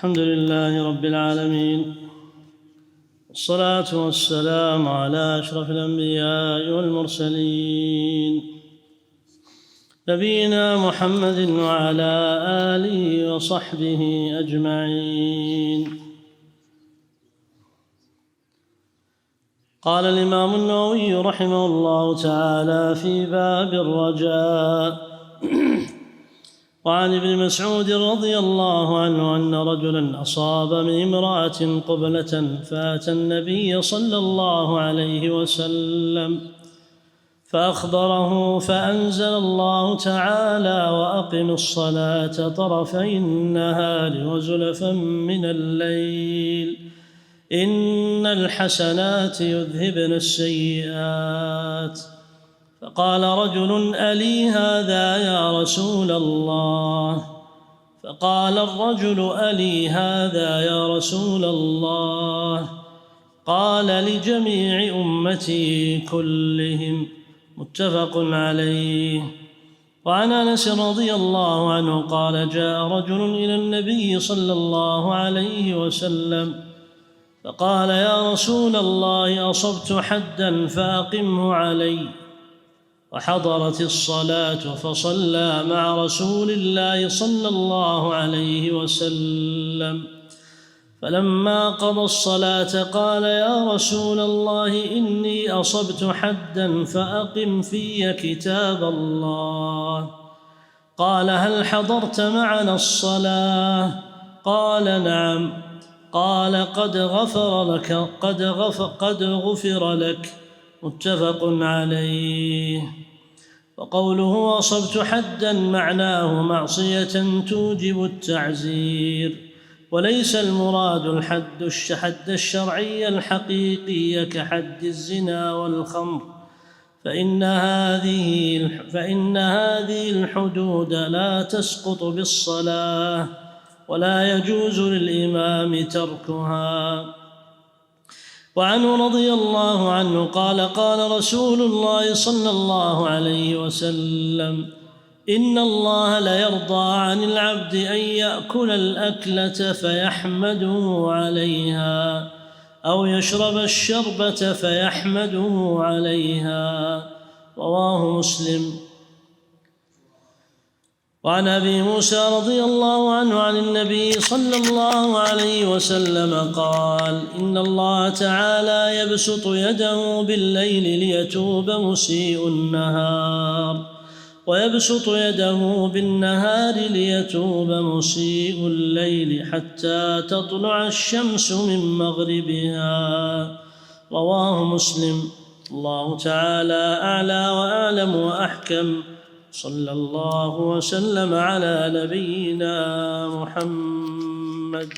الحمد لله رب العالمين، والصلاة والسلام على أشرف الأنبياء والمرسلين نبينا محمد وعلى آله وصحبه أجمعين. قال الإمام النووي رحمه الله تعالى في باب الرجاء: وعن ابن مسعود رضي الله عنه أن رجلا أصاب من امرأة قبلة فأتى النبي صلى الله عليه وسلم فأخبره، فأنزل الله تعالى: وأقم الصلاة طرفي النهار وزلفا من الليل إن الحسنات يذهبن السيئات. فقال رجل: ألي هذا يا رسول الله؟ فقال الرجل: ألي هذا يا رسول الله؟ قال: لجميع أمتي كلهم. متفق عليه. وعن أنس رضي الله عنه قال: جاء رجل إلى النبي صلى الله عليه وسلم فقال: يا رسول الله، أصبت حدا فأقمه علي. وحضرت الصلاة فصلى مع رسول الله صلى الله عليه وسلم، فلما قضى الصلاة قال: يا رسول الله، إني أصبت حدا فأقم في كتاب الله. قال: هل حضرت معنا الصلاة؟ قال: نعم. قال: قد غفر لك. متفق عليه. وقوله أصبت حدا معناه معصية توجب التعزير، وليس المراد الحد الشرعي الحقيقي كحد الزنا والخمر، فإن هذه الحدود لا تسقط بالصلاة ولا يجوز للإمام تركها. وعنه رضي الله عنه قال: قال رسول الله صلى الله عليه وسلم: إن الله ليرضى عن العبد أن يأكل الأكلة فيحمده عليها، أو يشرب الشربة فيحمده عليها. رواه مسلم. وعن أبي موسى رضي الله عنه عن النبي صلى الله عليه وسلم قال: إن الله تعالى يبسط يده بالليل ليتوب مسيء النهار، ويبسط يده بالنهار ليتوب مسيء الليل حتى تطلع الشمس من مغربها. رواه مسلم. الله تعالى أعلى وأعلم وأحكم. صلى الله وسلم على نبينا محمد.